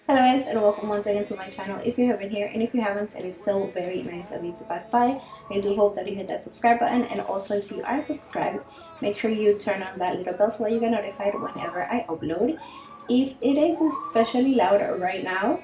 Hello guys, and welcome once again to my channel. If you haven't here, and if you haven't, it is so very nice of you to pass by. I do hope that you hit that subscribe button, and also if you are subscribed, make sure you turn on that little bell so that you get notified whenever I upload. If it is especially loud right now,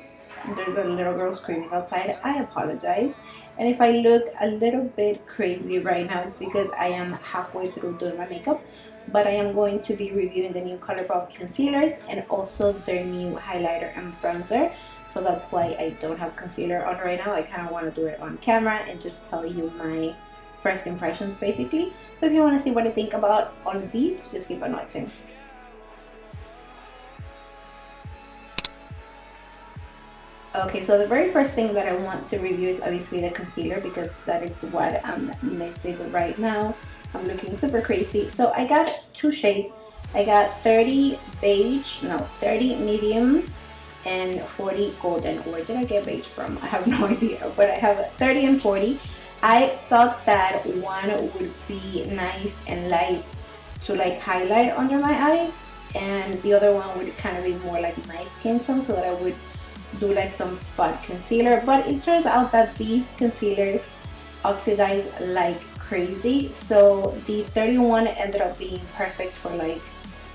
there's a little girl screaming outside. I apologize. And if I look a little bit crazy right now, it's because I am halfway through doing my makeup. But I am going to be reviewing the new ColourPop concealers and also their new highlighter and bronzer. So that's why I don't have concealer on right now. I kind of want to do it on camera and just tell you my first impressions basically. So if you want to see what I think about all of these, just keep on watching. Okay, so the very first thing that I want to review is obviously the concealer because that is what I'm missing right now. I'm looking super crazy. So I got two shades. I got 30 medium and 40 golden. Where did I get beige from? I have no idea, but I have 30 and 40. I thought that one would be nice and light to like highlight under my eyes, and the other one would kind of be more like my skin tone so that I would do like some spot concealer. But it turns out that these concealers oxidize like crazy, so the 31 ended up being perfect for like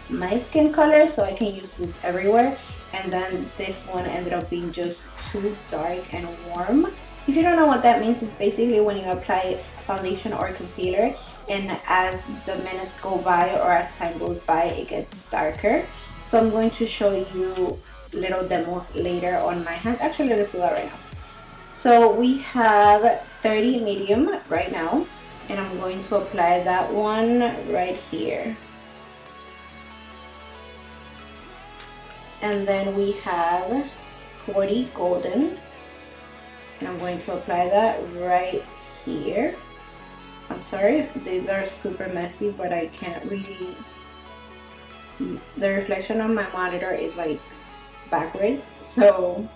my skin color, so I can use this everywhere, and then this one ended up being just too dark and warm. If you don't know what that means, it's basically when you apply foundation or concealer and as the minutes go by or as time goes by, it gets darker. So I'm going to show you little demos later on my hand. Actually, let's do that right now. So we have 30 medium right now, and I'm going to apply that one right here. And then we have 40 golden, and I'm going to apply that right here. I'm sorry if these are super messy, but I can't really, the reflection on my monitor is like backwards, so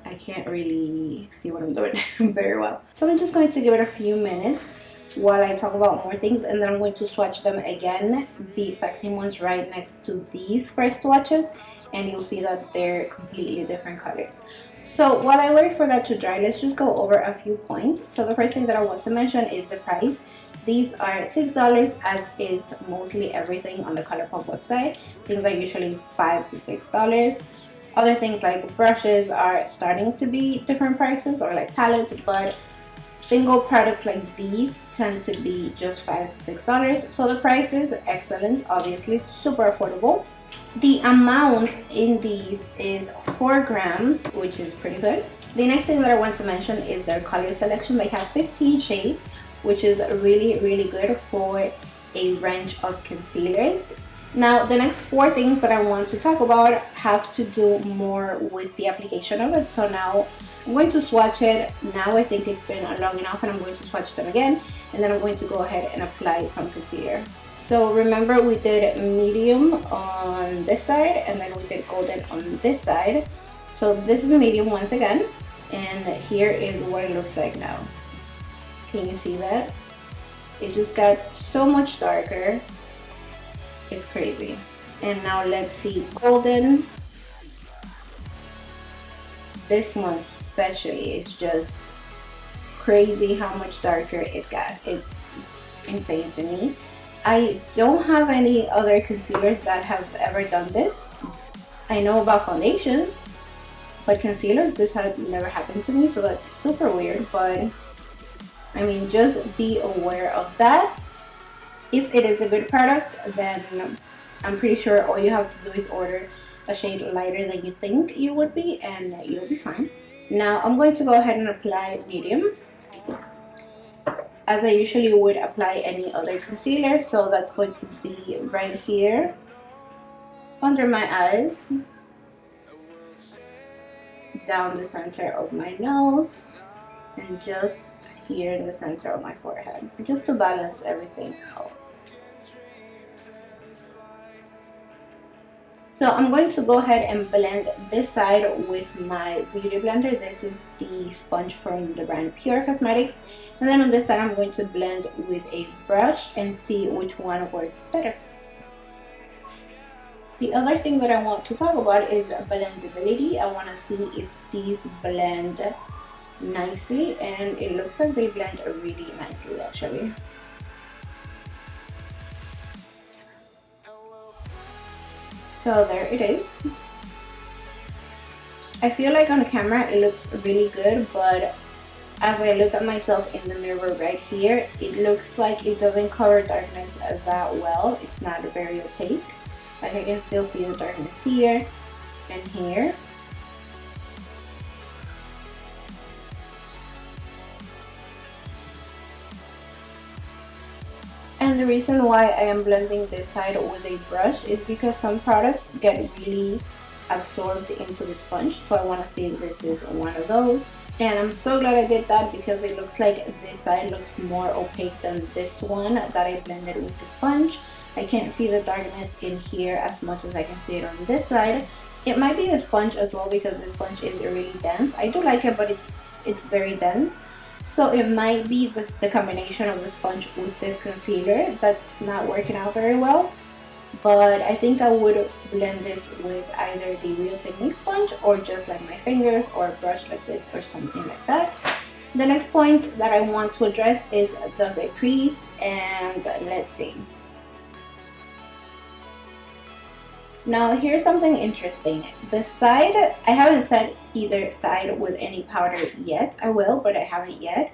I can't really see what I'm doing very well. So I'm just going to give it a few minutes while I talk about more things, and then I'm going to swatch them again, the exact same ones right next to these first swatches, and you'll see that they're completely different colors. So while I wait for that to dry, let's just go over a few points. So the first thing that I want to mention is the price. These are $6, as is mostly everything on the ColourPop website. Things are usually $5 to $6. Other things like brushes are starting to be different prices, or like palettes, but single products like these tend to be just $5 to $6. So the price is excellent, obviously super affordable. The amount in these is 4 grams, which is pretty good. The next thing that I want to mention is their color selection. They have 15 shades, which is really good for a range of concealers. Now the next 4 things that I want to talk about have to do more with the application of it. So now I'm going to swatch it. Now I think it's been long enough, and I'm going to swatch them again, and then I'm going to go ahead and apply some concealer. So remember, we did medium on this side, and then we did golden on this side. So this is medium once again, and here is what it looks like now. Can you see that? It just got so much darker. It's crazy. And now let's see golden. This one especially is just crazy how much darker it got. It's insane to me. I don't have any other concealers that have ever done this. I know about foundations, but concealers, this had never happened to me, so that's super weird. But I mean, just be aware of that. If it is a good product, then I'm pretty sure all you have to do is order a shade lighter than you think you would be, and you'll be fine. Now I'm going to go ahead and apply medium, as I usually would apply any other concealer. So that's going to be right here under my eyes, down the center of my nose, and just here in the center of my forehead, just to balance everything out. So I'm going to go ahead and blend this side with my beauty blender. This is the sponge from the brand Pure Cosmetics. And then on this side, I'm going to blend with a brush and see which one works better. The other thing that I want to talk about is blendability. I want to see if these blend nicely, and it looks like they blend really nicely actually. So there it is. I feel like on camera it looks really good, but as I look at myself in the mirror right here, it looks like it doesn't cover darkness that well. It's not very opaque. Like I can still see the darkness here and here. And the reason why I am blending this side with a brush is because some products get really absorbed into the sponge, so I want to see if this is one of those. And I'm so glad I did that because it looks like this side looks more opaque than this one that I blended with the sponge. I can't see the darkness in here as much as I can see it on this side. It might be the sponge as well because the sponge is really dense. I do like it, but it's very dense. So it might be the combination of the sponge with this concealer that's not working out very well. But I think I would blend this with either the Real Technique sponge or just like my fingers or a brush like this or something like that. The next point that I want to address is does it crease, and let's see. Now here's something interesting. The side, I haven't set either side with any powder yet. I will, but I haven't yet.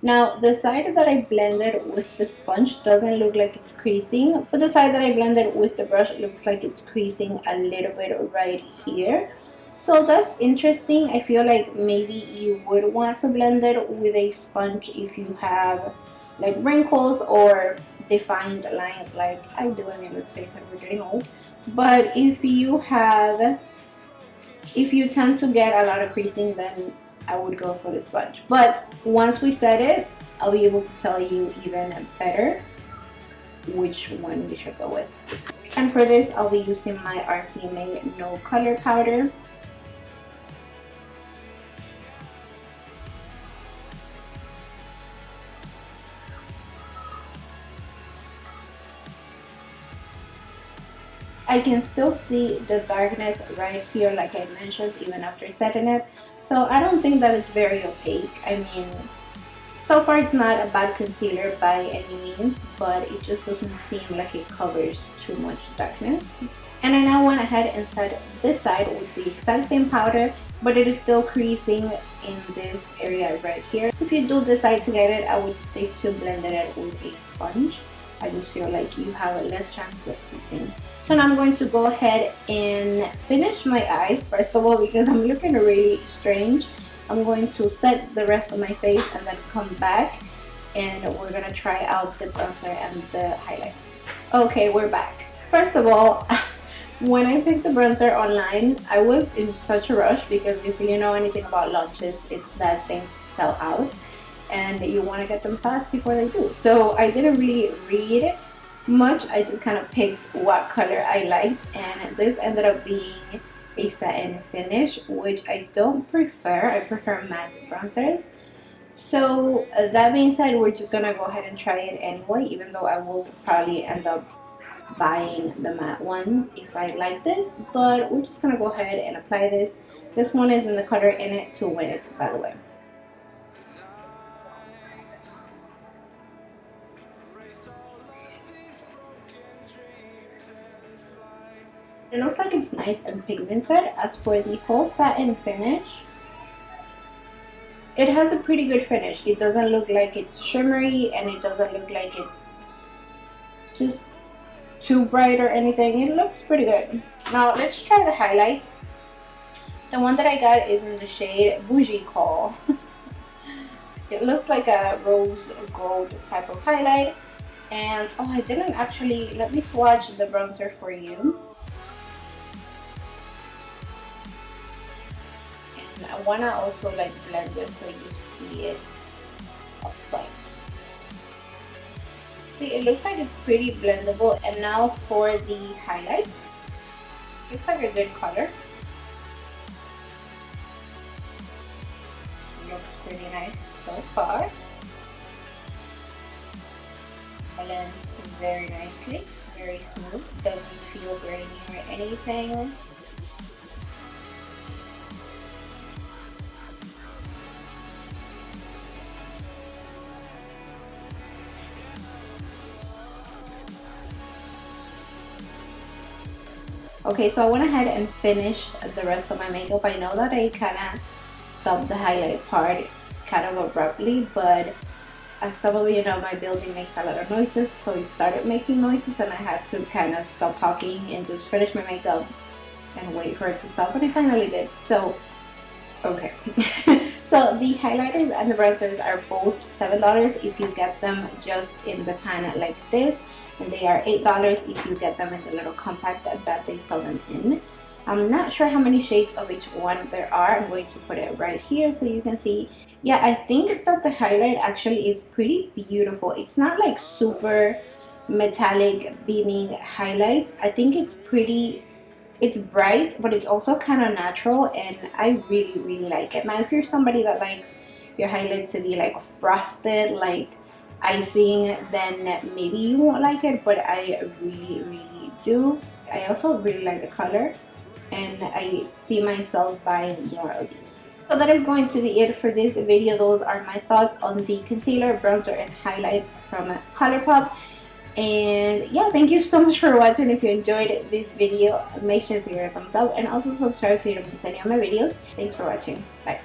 Now the side that I blended with the sponge doesn't look like it's creasing, but the side that I blended with the brush looks like it's creasing a little bit right here. So that's interesting. I feel like maybe you would want to blend it with a sponge if you have like wrinkles or defined lines like I do. I mean, let's face it, we're getting old. But if you tend to get a lot of creasing, then I would go for the sponge. But once we set it, I'll be able to tell you even better which one we should go with. And for this, I'll be using my RCMA No Color Powder. I can still see the darkness right here, like I mentioned, even after setting it. So I don't think that it's very opaque. I mean, so far it's not a bad concealer by any means, but it just doesn't seem like it covers too much darkness. And I now went ahead and set this side with the exact same powder, but it is still creasing in this area right here. If you do decide to get it, I would stick to blending it with a sponge. I just feel like you have less chances of creasing. So now I'm going to go ahead and finish my eyes first of all because I'm looking really strange. I'm going to set the rest of my face and then come back and we're gonna try out the bronzer and the highlights. Okay, we're back. First of all, when I picked the bronzer online, I was in such a rush because if you know anything about launches, it's that things sell out and you want to get them fast before they do. So I didn't really read much. I just kind of picked what color I liked, and this ended up being a satin finish, which I don't prefer. I prefer matte bronzers. So that being said, we're just gonna go ahead and try it anyway, even though I will probably end up buying the matte one if I like this, but we're just gonna go ahead and apply this. This one is in the color In It to Win It, by the way. It looks like it's nice and pigmented. As for the whole satin finish, it has a pretty good finish. It doesn't look like it's shimmery and it doesn't look like it's just too bright or anything. It looks pretty good. Now let's try the highlight. The one that I got is in the shade Bougie Call. It looks like a rose gold type of highlight. And oh, I didn't actually, let me swatch the bronzer for you. I want to also like blend this so you see it up front. See, it looks like it's pretty blendable. And now for the highlight. Looks like a good color. Looks pretty nice so far. Blends very nicely. very smooth, doesn't feel grainy or anything. Okay, so I went ahead and finished the rest of my makeup. I know that I kind of stopped the highlight part kind of abruptly, but as some of you know, my building makes a lot of noises, so it started making noises and I had to kind of stop talking and just finish my makeup and wait for it to stop, and I finally did. So, okay. So the highlighters and the bronzers are both $7 if you get them just in the pan like this, and they are $8 if you get them in the little compact that they sell them in. I'm not sure how many shades of each one there are. I'm going to put it right here so you can see. Yeah, I think that the highlight actually is pretty beautiful. It's not like super metallic beaming highlights. I think it's pretty, it's bright, but it's also kind of natural, and I really like it. Now if you're somebody that likes your highlights to be like frosted, like icing, then maybe you won't like it, but I really do. I also really like the color, and I see myself buying more of these. So that is going to be it for this video. Those are my thoughts on the concealer, bronzer, and highlights from ColourPop. And yeah, thank you so much for watching. If you enjoyed this video, make sure to give it a thumbs up and also subscribe so you don't miss any of my videos. Thanks for watching. Bye.